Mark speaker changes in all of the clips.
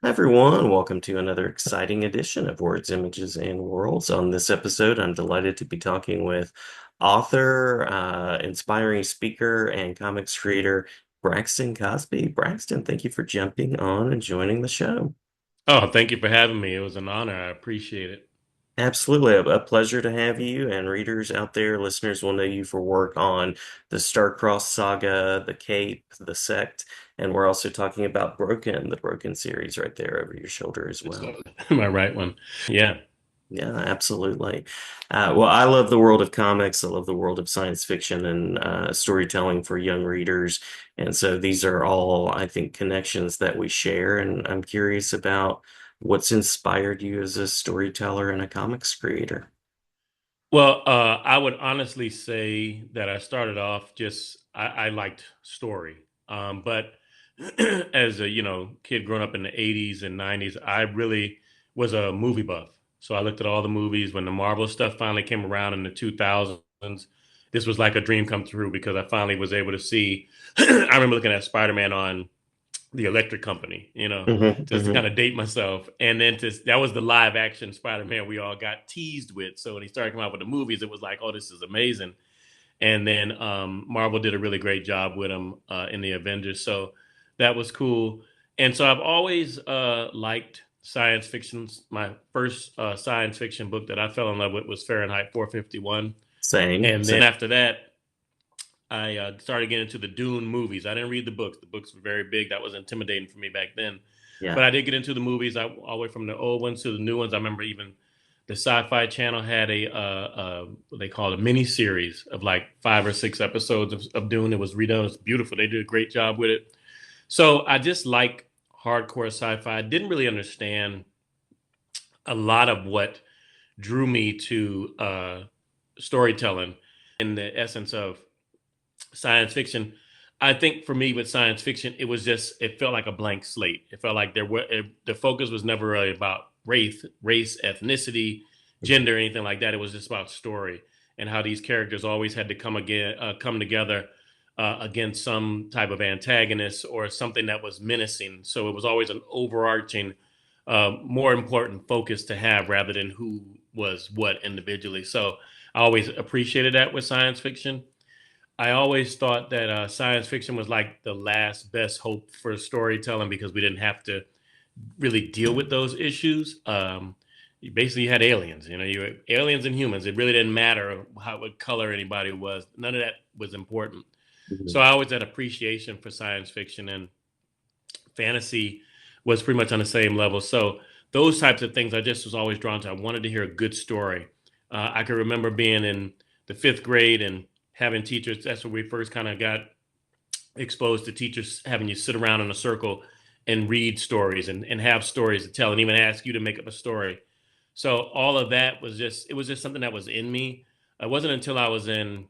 Speaker 1: Hi everyone, welcome to another exciting edition of Words, Images, and Worlds. On this episode, I'm delighted to be talking with author, inspiring speaker, and comics creator Braxton Cosby. Braxton, thank you for jumping on and joining the show.
Speaker 2: Oh, thank you for having me. It was an honor. I appreciate it.
Speaker 1: Absolutely, a pleasure to have you. And readers out there, listeners will know you for work on the Star-Crossed Saga, the Cape, the Sect, and we're also talking about Broken, the Broken series right there over your shoulder as well.
Speaker 2: So, my right one. Yeah.
Speaker 1: Yeah, absolutely. Well, I love the world of comics. I love the world of science fiction and storytelling for young readers. And so these are all, I think, connections that we share. And I'm curious about what's inspired you as a storyteller and a comics creator.
Speaker 2: Well, I would honestly say that I started off I liked story. But as a, kid growing up in the 80s and 90s, I really was a movie buff. So I looked at all the movies when the Marvel stuff finally came around in the 2000s. This was like a dream come true because I finally was able to see. I remember looking at Spider-Man on the electric company,
Speaker 1: Hmm.
Speaker 2: just to
Speaker 1: Hmm.
Speaker 2: kind of date myself. And then that was the live action Spider-Man we all got teased with. So when he started coming out with the movies, it was like, oh, this is amazing. And then Marvel did a really great job with him in the Avengers. So that was cool. And so I've always liked science fiction. My first science fiction book that I fell in love with was Fahrenheit 451.
Speaker 1: Same,
Speaker 2: And
Speaker 1: same.
Speaker 2: then after that, I started getting into the Dune movies. I didn't read the books. The books were very big. That was intimidating for me back then.
Speaker 1: Yeah.
Speaker 2: But I did get into the movies, all the way from the old ones to the new ones. I remember even the Sci-Fi Channel had what they called a mini series of like 5 or 6 episodes of Dune. It was redone. It was beautiful. They did a great job with it. So I just like hardcore sci-fi. I didn't really understand a lot of what drew me to storytelling in the essence of science fiction. I think for me with science fiction, it felt like a blank slate. It felt like the focus was never really about race, ethnicity, gender, anything like that. It was just about story and how these characters always had to come together against some type of antagonist or something that was menacing. So it was always an overarching, more important focus to have rather than who was what individually. So I always appreciated that with science fiction. I always thought that science fiction was like the last best hope for storytelling because we didn't have to really deal with those issues. You basically had aliens, you had aliens and humans. It really didn't matter what color anybody was. None of that was important. So
Speaker 1: Mhm.
Speaker 2: I always had appreciation for science fiction, and fantasy was pretty much on the same level. So those types of things I just was always drawn to. I wanted to hear a good story. I can remember being in the fifth grade and having teachers. That's where we first kind of got exposed to teachers having you sit around in a circle and read stories and have stories to tell and even ask you to make up a story. So all of that was just something that was in me. It wasn't until I was in,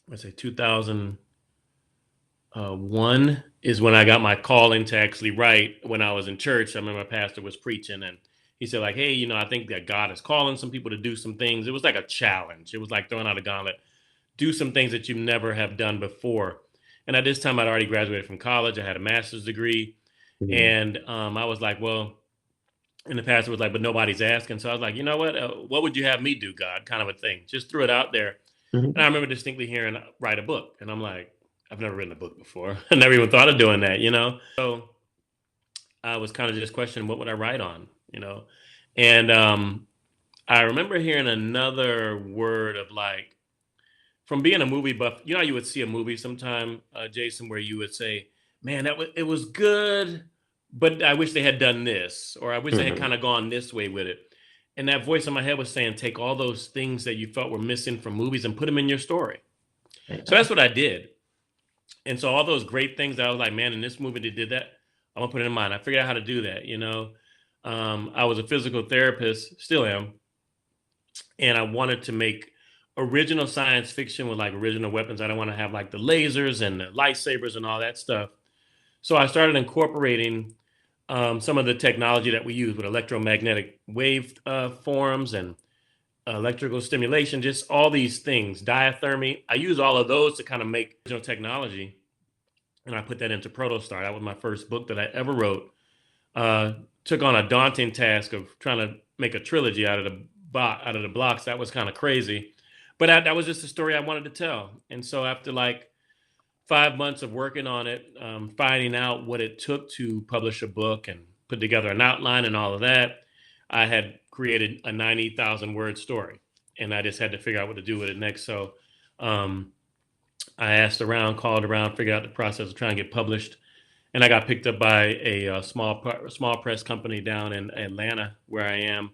Speaker 2: let's say, 2000 one is when I got my calling to actually write when I was in church. I remember my pastor was preaching and he said, like, hey, I think that God is calling some people to do some things. It was like a challenge. It was like throwing out a gauntlet, do some things that you never have done before. And at this time, I'd already graduated from college. I had a master's degree.
Speaker 1: Mhm.
Speaker 2: And I was like, well, and the pastor was like, but nobody's asking. So I was like, you know what would you have me do, God? Kind of a thing. Just threw it out there. And I
Speaker 1: Mhm.
Speaker 2: remember distinctly hearing write a book. And I'm like, I've never written a book before. I never even thought of doing that. So I was kind of just questioning what would I write on. And I remember hearing another word of like, from being a movie buff, how you would see a movie sometime, Jason, where you would say, man, it was good, but I wish they had done this, or I wish they had
Speaker 1: Mhm.
Speaker 2: kind of gone this way with it. And that voice in my head was saying, take all those things that you felt were missing from movies and put them in your story. So
Speaker 1: Yeah.
Speaker 2: that's what I did. And so all those great things that I was like, man, in this movie they did that. I'm gonna put it in mind. I figured out how to do that. I was a physical therapist, still am, and I wanted to make original science fiction with like original weapons. I don't want to have like the lasers and the lightsabers and all that stuff. So I started incorporating some of the technology that we use with electromagnetic wave forms and electrical stimulation, just all these things, diathermy. I use all of those to kind of make original technology, and I put that into Protostar. That was my first book that I ever wrote. uh, took on a daunting task of trying to make a trilogy out of the blocks. That was kind of crazy, but that was just a story I wanted to tell. And so after like 5 months of working on it, finding out what it took to publish a book and put together an outline and all of that, I had created a 90,000 word story, and I just had to figure out what to do with it next. So um, I asked around, called around, figured out the process of trying to get published, and I got picked up by a small press company down in Atlanta, where I am.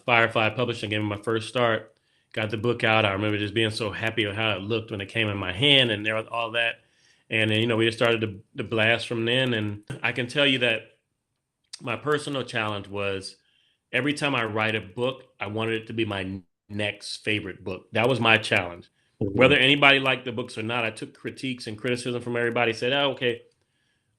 Speaker 2: Firefly Publishing gave me my first start. Got the book out. I remember just being so happy with how it looked when it came in my hand, and there was all that. And then, we just started to blast from then. And I can tell you that my personal challenge was every time I write a book, I wanted it to be my next favorite book. That was my challenge. Whether
Speaker 1: Mhm.
Speaker 2: anybody liked the books or not, I took critiques and criticism from everybody. Said, "Oh, okay,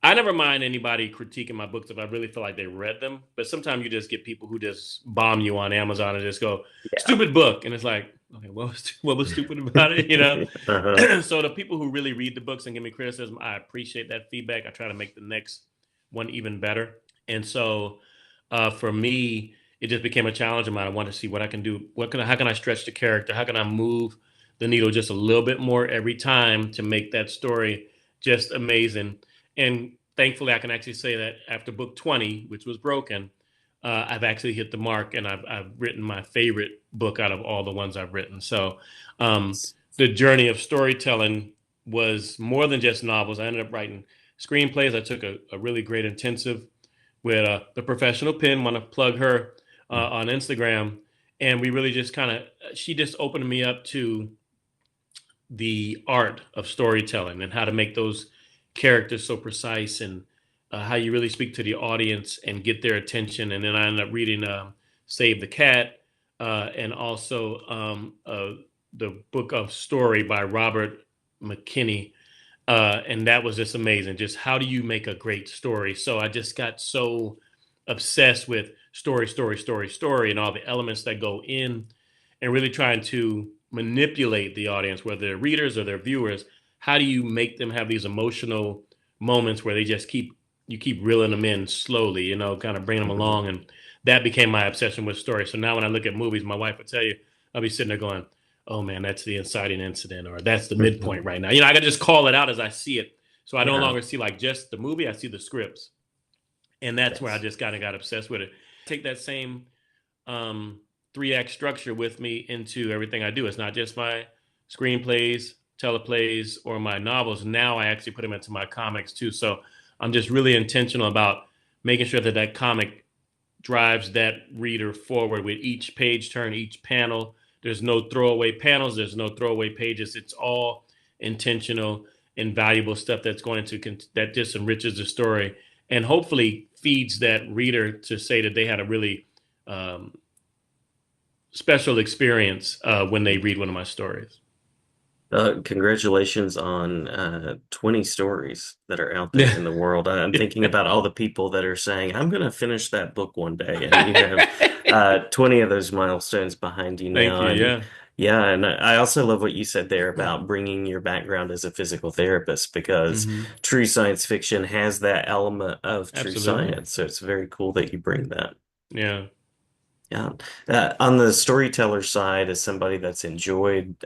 Speaker 2: I never mind anybody critiquing my books if I really feel like they read them. But sometimes you just get people who just bomb you on Amazon and just go,
Speaker 1: Yeah.
Speaker 2: stupid book." And it's like, okay, what was stupid about it?
Speaker 1: Uh-huh.
Speaker 2: So the people who really read the books and give me criticism, I appreciate that feedback. I try to make the next one even better. And so for me, it just became a challenge of mine. I wanted to see what I can do. How can I stretch the character? How can I move the needle just a little bit more every time to make that story just amazing? And thankfully, I can actually say that after book 20, which was Broken, I've actually hit the mark, and I've written my favorite book out of all the ones I've written. So um, the journey of storytelling was more than just novels. I ended up writing screenplays. I took a really great intensive with the professional pen. Want to plug her on Instagram, and we really just kind of she just opened me up to the art of storytelling and how to make those characters so precise, and how you really speak to the audience and get their attention. And then I ended up reading Save the Cat, and also the book of Story by Robert McKinney. And that was just amazing. Just how do you make a great story? So I just got so obsessed with story, story, story, story, and all the elements that go in, and really trying to manipulate the audience, whether they're readers or they're viewers. How do you make them have these emotional moments where they just keep reeling them in slowly, kind of bringing them
Speaker 1: Mhm.
Speaker 2: along? And that became my obsession with story. So now when I look at movies, my wife would tell you, I'll be sitting there going, "Oh man, that's the inciting incident," or "That's the midpoint
Speaker 1: Mhm.
Speaker 2: right now." I got to just call it out as I see it. So I no
Speaker 1: Yeah.
Speaker 2: longer see like just the movie; I see the scripts, and that's where I
Speaker 1: Yes.
Speaker 2: just kind of got obsessed with it. Take that same um, 3 act structure with me into everything I do. It's not just my screenplays, teleplays, or my novels. Now I actually put them into my comics too. So I'm just really intentional about making sure that that comic drives that reader forward with each page turn, each panel. There's no throwaway panels, there's no throwaway pages. It's all intentional and valuable stuff that's going to that just enriches the story and hopefully feeds that reader to say that they had a really um, special experience when they read one of my stories.
Speaker 1: Congratulations on 20 stories that are out there
Speaker 2: Yeah.
Speaker 1: in the world. I'm thinking about all the people that are saying, I'm going to finish that book one day. And you have 20 of those milestones behind you
Speaker 2: Thank
Speaker 1: now.
Speaker 2: you.
Speaker 1: And
Speaker 2: Yeah.
Speaker 1: yeah, and I also love what you said there about bringing your background as a physical therapist because
Speaker 2: Hmm.
Speaker 1: true science fiction has that element of true
Speaker 2: Absolutely.
Speaker 1: science. So it's very cool that you bring that.
Speaker 2: Yeah.
Speaker 1: Yeah. On the storyteller side, as somebody that's enjoyed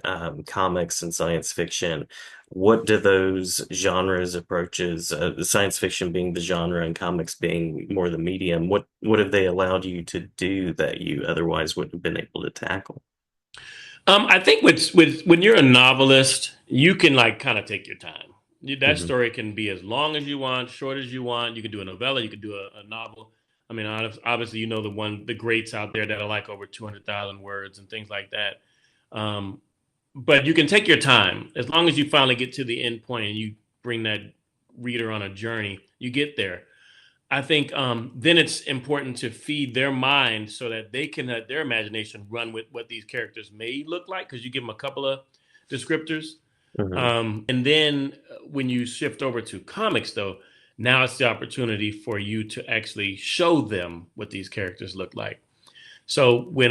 Speaker 1: comics and science fiction, what do those genres approaches, science fiction being the genre and comics being more the medium, what have they allowed you to do that you otherwise wouldn't have been able to tackle?
Speaker 2: I think with when you're a novelist, you can like kind of take your time. That
Speaker 1: Hmm.
Speaker 2: story can be as long as you want, short as you want. You can do a novella, you can do a novel. I mean, obviously, the greats out there that are like over 200,000 words and things like that. Um, but you can take your time as long as you finally get to the end point and you bring that reader on a journey. You get there. I think then it's important to feed their mind so that they can let their imagination run with what these characters may look like because you give them a couple of descriptors.
Speaker 1: Hmm.
Speaker 2: And then when you shift over to comics, though, now it's the opportunity for you to actually show them what these characters look like. So when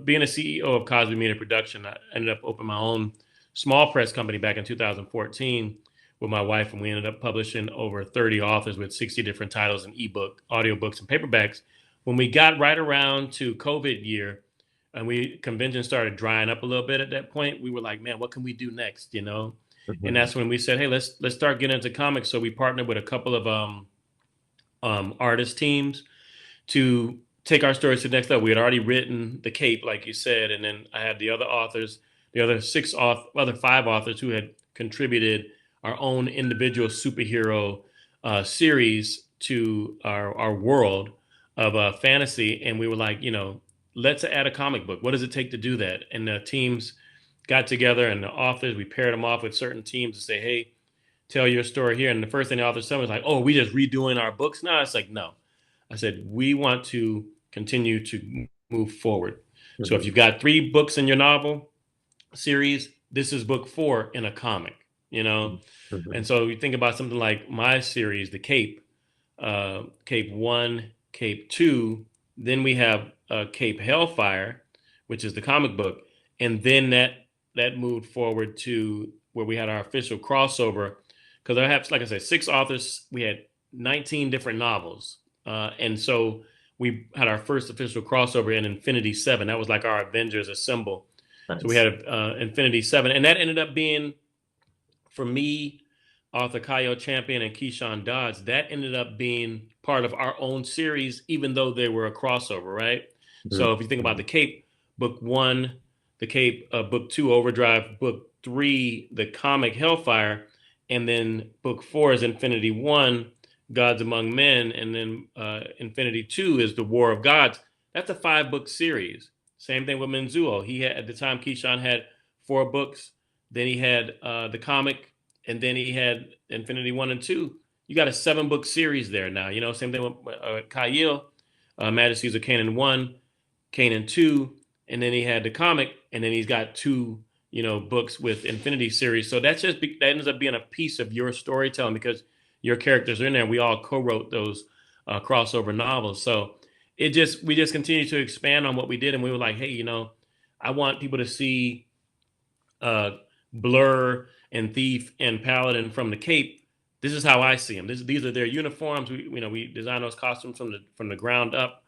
Speaker 2: being a CEO of Cosby Media Production, I ended up opening my own small press company back in 2014. with my wife, and we ended up publishing over 30 authors with 60 different titles in ebook, audiobooks, and paperbacks. When we got right around to COVID year, and we convention started drying up a little bit at that point, we were like, man, what can we do next? You know, and
Speaker 1: Mhm.
Speaker 2: that's when we said, hey, let's start getting into comics. So we partnered with a couple of artist teams to take our stories to the next level. We had already written the Cape, like you said, and then I had the other authors, the other five authors who had contributed our own individual superhero series to our world of fantasy, and we were like, let's add a comic book. What does it take to do that? And the teams got together, and the authors, we paired them off with certain teams to say, hey, tell your story here. And the first thing the author said was like, oh, we just redoing our books now. It's like, no. I said, we want to continue to move forward. So if
Speaker 1: Mhm.
Speaker 2: you've got three books in your novel series, this is book four in a comic, you know?
Speaker 1: Mhm.
Speaker 2: And so you think about something like my series, The Cape, Cape 1, Cape 2, then we have Cape Hellfire, which is the comic book. And then that moved forward to where we had our official crossover. Because I have, like I said, six authors. We had 19 different novels. And so we had our first official crossover in Infinity 7. That was like our Avengers Assemble. So we
Speaker 1: Nice.
Speaker 2: had Infinity 7. And that ended up being, for me, Arthur Kayo Champion and Keyshawn Dodds, that ended up being part of our own series, even though they were a crossover, right?
Speaker 1: Mhm.
Speaker 2: So if you think about
Speaker 1: Mhm.
Speaker 2: the Cape, book one, the Cape, book two, Overdrive, book three, the comic Hellfire, and then book four is Infinity One, Gods Among Men, and then Infinity Two is the War of Gods. That's a 5 book series. Same thing with Menzuo. He had, at the time, Keyshawn had 4 books. Then he had the comic, and then he had Infinity One and Two. You got a 7 book series there now. Same thing with Kyle, Majesties of Canaan One, Canaan Two, and then he had the comic, and then he's got two, books with Infinity series. So that ends up being a piece of your storytelling because your characters are in there. We all co-wrote those crossover novels. So we just continue to expand on what we did, and we were like, hey, I want people to see uh, Blur and Thief and Paladin from the Cape. This is how I see them. These are their uniforms. We design those costumes from the ground up,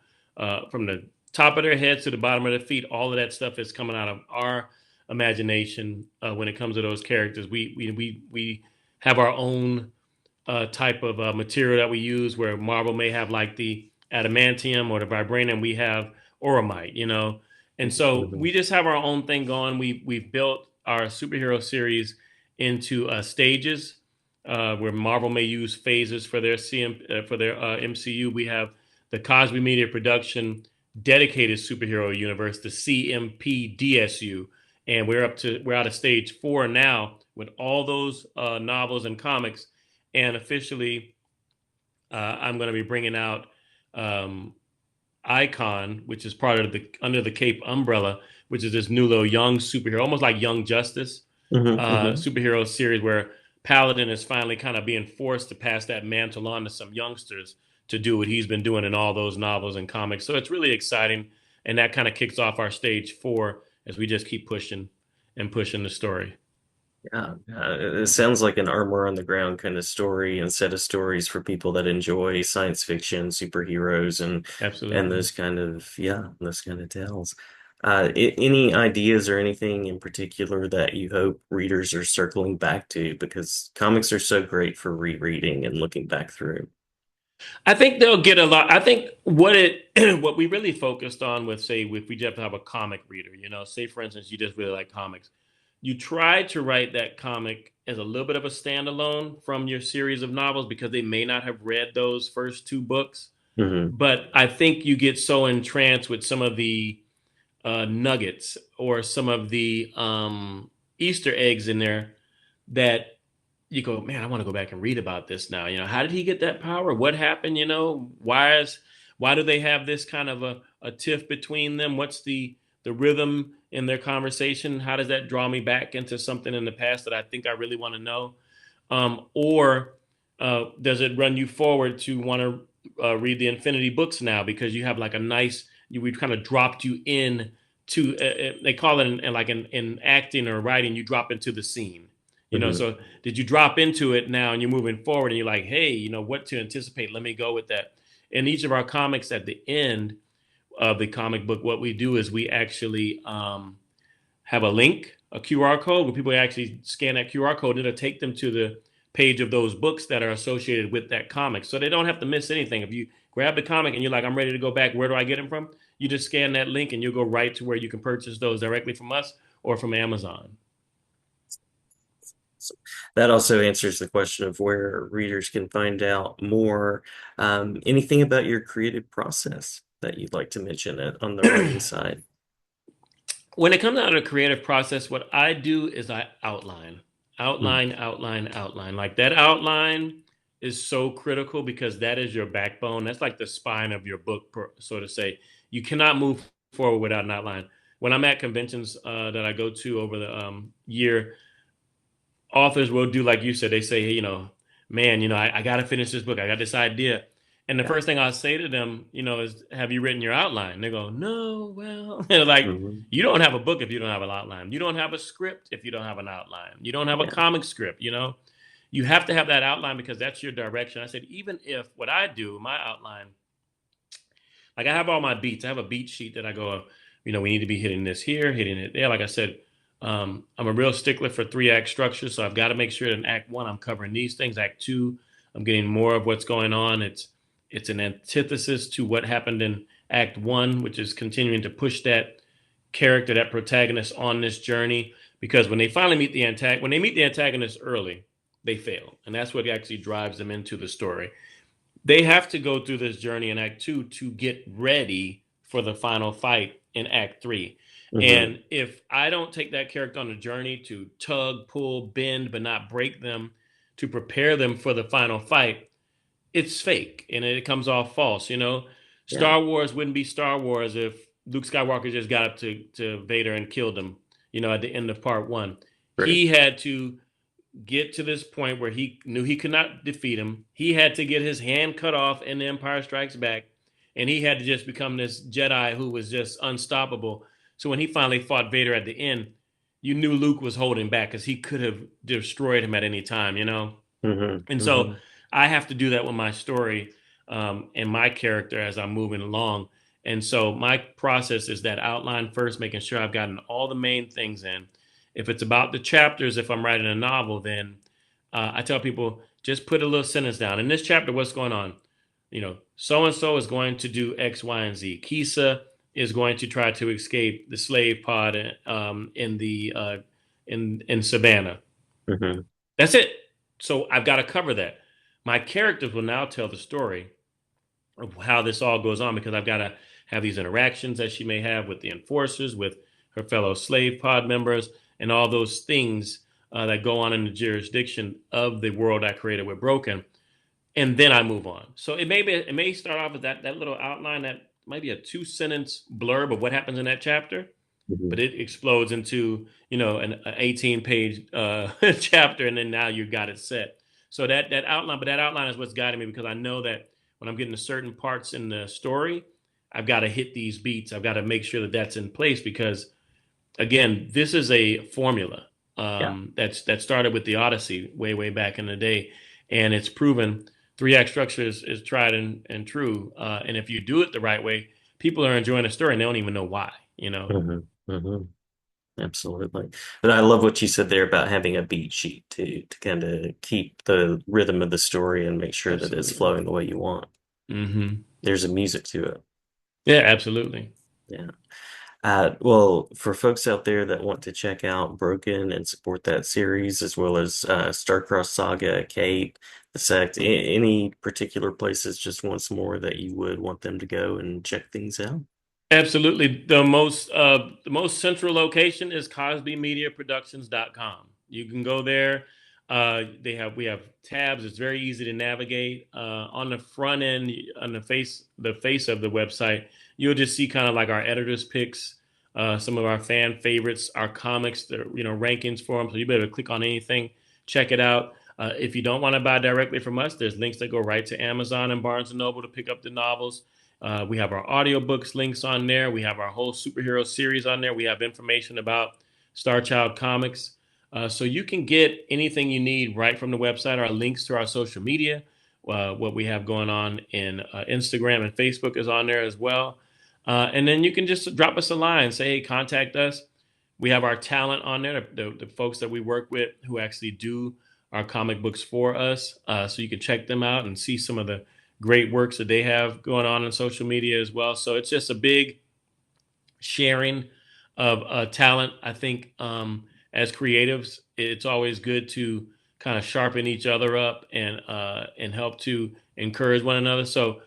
Speaker 2: from the top of their heads to the bottom of their feet. All of that stuff is coming out of our imagination when it comes to those characters. We have our own type of material that we use. Where Marvel may have like the adamantium or the vibranium, we have oromite, and so
Speaker 1: Mhm.
Speaker 2: we just have our own thing going. We've built our superhero series into stages where Marvel may use phases for their MCU. We have the Cosby Media Production dedicated superhero universe, the CMPDSU, and we're out of stage 4 now with all those novels and comics, and officially I'm going to be bringing out um, Icon, which is part of the under the Cape umbrella, which is this new little young superhero, almost like Young Justice
Speaker 1: Mhm. Mhm.
Speaker 2: superhero series where Paladin is finally kind of being forced to pass that mantle on to some youngsters to do what he's been doing in all those novels and comics. So it's really exciting, and that kind of kicks off our stage 4 as we just keep pushing and pushing the story.
Speaker 1: Yeah, it sounds like an armor on the ground kind of story and set of stories for people that enjoy science fiction, superheroes, and
Speaker 2: Absolutely.
Speaker 1: those kind of tales. Any ideas or anything in particular that you hope readers are circling back to because comics are so great for rereading and looking back through.
Speaker 2: I think they'll get a lot. I think what we really focused on with, say, if we just have a comic reader, say for instance you just really like comics, you try to write that comic as a little bit of a standalone from your series of novels because they may not have read those first 2 books.
Speaker 1: Hmm.
Speaker 2: But I think you get so entranced with some of the nuggets or some of the Easter eggs in there that you go, man, I want to go back and read about this now. How did he get that power? What happened? Why do they have this kind of a tiff between them? What's the rhythm in their conversation? How does that draw me back into something in the past that I think I really want to know? Or does it run you forward to want to read the Infinity books now because you have like a nice, we've kind of dropped you in to, they call it like in acting or writing, you drop into the scene.
Speaker 1: Hmm.
Speaker 2: So did you drop into it now and you're moving forward and you're like, hey, what to anticipate? Let me go with that. In each of our comics at the end of the comic book, what we do is we actually have a link, a QR code, where people actually scan that QR code and it'll take them to the page of those books that are associated with that comic. So they don't have to miss anything. If you grab the comic and you're like, I'm ready to go back, where do I get them from? You just scan that link and you'll go right to where you can purchase those directly from us or from Amazon.
Speaker 1: So that also answers the question of where readers can find out more. Anything about your creative process that you'd like to mention on the writing side?
Speaker 2: When it comes out of the creative process, what I do is I outline,
Speaker 1: Mm,
Speaker 2: outline, outline, outline. Like that outline is so critical because that is your backbone. That's like the spine of your book, so to say. You cannot move forward without an outline. When I'm at conventions that I go to over the year, authors will do like you said. They say, hey, man, I got to finish this book. I got this idea. And the
Speaker 1: yeah.
Speaker 2: first thing I say to them, is, have you written your outline? They go, no, well, they're like,
Speaker 1: Hmm.
Speaker 2: you don't have a book if you don't have an outline. You don't have a script if you don't have an outline. You don't have a
Speaker 1: Yeah.
Speaker 2: comic script. You have to have that outline because that's your direction. I said, even if what I do, my outline, like I have all my beats. I have a beat sheet that I go, we need to be hitting this here, hitting it there. Like I said, I'm a real stickler for 3 act structure, so I've got to make sure that in Act One I'm covering these things. Act Two, I'm getting more of what's going on. It's an antithesis to what happened in Act One, which is continuing to push that character, that protagonist on this journey. Because when they finally meet when they meet the antagonist early, they fail, and that's what actually drives them into the story. They have to go through this journey in Act Two to get ready for the final fight in Act Three.
Speaker 1: Hmm.
Speaker 2: And if I don't take that character on a journey to tug, pull, bend, but not break them to prepare them for the final fight, it's fake and it comes off false.
Speaker 1: Yeah.
Speaker 2: Star Wars wouldn't be Star Wars if Luke Skywalker just got up to Vader and killed him, at the end of part one.
Speaker 1: Great.
Speaker 2: He had to get to this point where he knew he could not defeat him. He had to get his hand cut off in The Empire Strikes Back, and he had to just become this Jedi who was just unstoppable. So when he finally fought Vader at the end, you knew Luke was holding back because he could have destroyed him at any time.
Speaker 1: Hmm.
Speaker 2: And so
Speaker 1: Hmm.
Speaker 2: I have to do that with my story and my character as I'm moving along. And so my process is that outline first, making sure I've gotten all the main things in. If it's about the chapters, if I'm writing a novel, then I tell people just put a little sentence down. In this chapter, what's going on? So and so is going to do X, Y, and Z. Kisa is going to try to escape the slave pod in the in Savannah.
Speaker 1: Hmm.
Speaker 2: That's it. So I've got to cover that. My characters will now tell the story of how this all goes on because I've got to have these interactions that she may have with the enforcers, with her fellow slave pod members, and all those things that go on in the jurisdiction of the world I created with Broken. And then I move on. So it may start off with that little outline that might be a 2 sentence blurb of what happens in that chapter,
Speaker 1: Hmm.
Speaker 2: but it explodes into an 18 page chapter, and then now you got it set. So that outline, but that outline is what's guiding me because I know that when I'm getting to certain parts in the story, I've got to hit these beats. I've got to make sure that that's in place because again, this is a formula
Speaker 1: Yeah.
Speaker 2: that started with the Odyssey way back in the day, and it's proven 3 act structure is tried and true. And if you do it the right way, people are enjoying the story and they don't even know why.
Speaker 1: Hmm. Hmm. Absolutely. But I love what you said there about having a beat sheet to kind of keep the rhythm of the story and make sure that it's
Speaker 2: Absolutely.
Speaker 1: flowing the way you want.
Speaker 2: Hmm.
Speaker 1: There's a music to it.
Speaker 2: Yeah, absolutely.
Speaker 1: Yeah. Well, for folks out there that want to check out Broken and support that series, as well as Starcross Saga, Cape, The Sect, any particular places just once more that you would want them to go and check things out?
Speaker 2: Absolutely. The most central location is CosbyMediaProductions.com. You can go there. We have tabs. It's very easy to navigate. On the front end, on the face of the website, you'll just see kind of like our editors' picks, some of our fan favorites, our comics, the rankings for them. So you better click on anything, check it out. If you don't want to buy directly from us, there's links that go right to Amazon and Barnes and Noble to pick up the novels. We have our audiobooks links on there. We have our whole superhero series on there. We have information about Star Child Comics. So you can get anything you need right from the website. Our links to our social media, what we have going on in Instagram and Facebook is on there as well. And then you can just drop us a line, say, hey, contact us. We have our talent on there, the folks that we work with who actually do our comic books for us. So you can check them out and see some of the great works that they have going on social media as well. So it's just a big sharing of talent. I think as creatives, it's always good to kind of sharpen each other up and help to encourage one another. So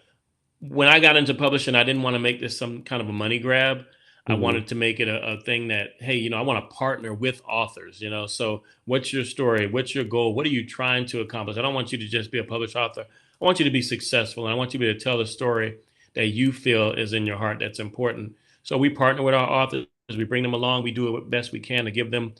Speaker 2: when I got into publishing, I didn't want to make this some kind of a money grab. I
Speaker 1: Hmm.
Speaker 2: wanted to make it a thing that, hey, I want to partner with authors. So what's your story? What's your goal? What are you trying to accomplish? I don't want you to just be a published author. I want you to be successful, and I want you to be able to tell the story that you feel is in your heart that's important. So we partner with our authors. We bring them along. We do it best we can to give them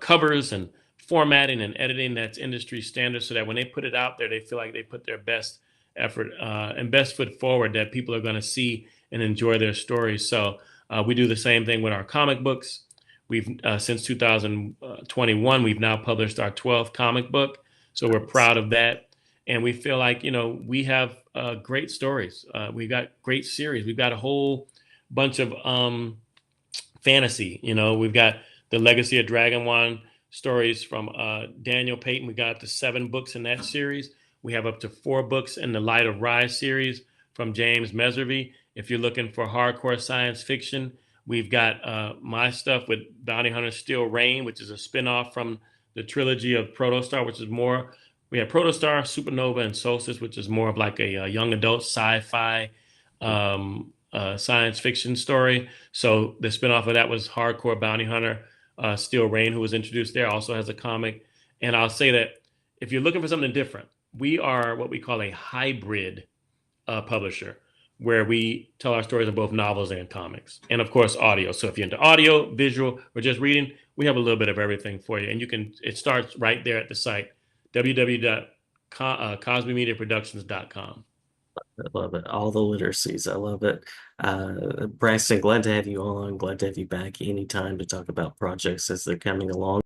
Speaker 2: covers and formatting and editing that's industry standard so that when they put it out there, they feel like they put their best effort and best foot forward that people are going to see and enjoy their stories. So we do the same thing with our comic books. We've since 2021, we've now published our 12th comic book. So we're
Speaker 1: Nice.
Speaker 2: proud of that. And we feel like, we have great stories. We've got great series. We've got a whole bunch of fantasy. We've got the Legacy of Dragon One stories from Daniel Payton. We got up to 7 books in that series. We have up to 4 books in the Light of Rise series from James Meservey. If you're looking for hardcore science fiction, we've got my stuff with Bounty Hunter Steel Rain, which is a spinoff from the trilogy of Protostar, which is more. We have Protostar, Supernova, and Solstice, which is more of like a young adult sci-fi science fiction story. So the spinoff of that was Hardcore Bounty Hunter. Steel Rain, who was introduced there, also has a comic. And I'll say that if you're looking for something different, we are what we call a hybrid publisher, where we tell our stories in both novels and comics, and of course audio. So if you're into audio, visual, or just reading, we have a little bit of everything for you. And it starts right there at the site, www.cosbymediaproductions.com.
Speaker 1: I love it. All the literacies. I love it. Braxton, glad to have you on. Glad to have you back anytime to talk about projects as they're coming along.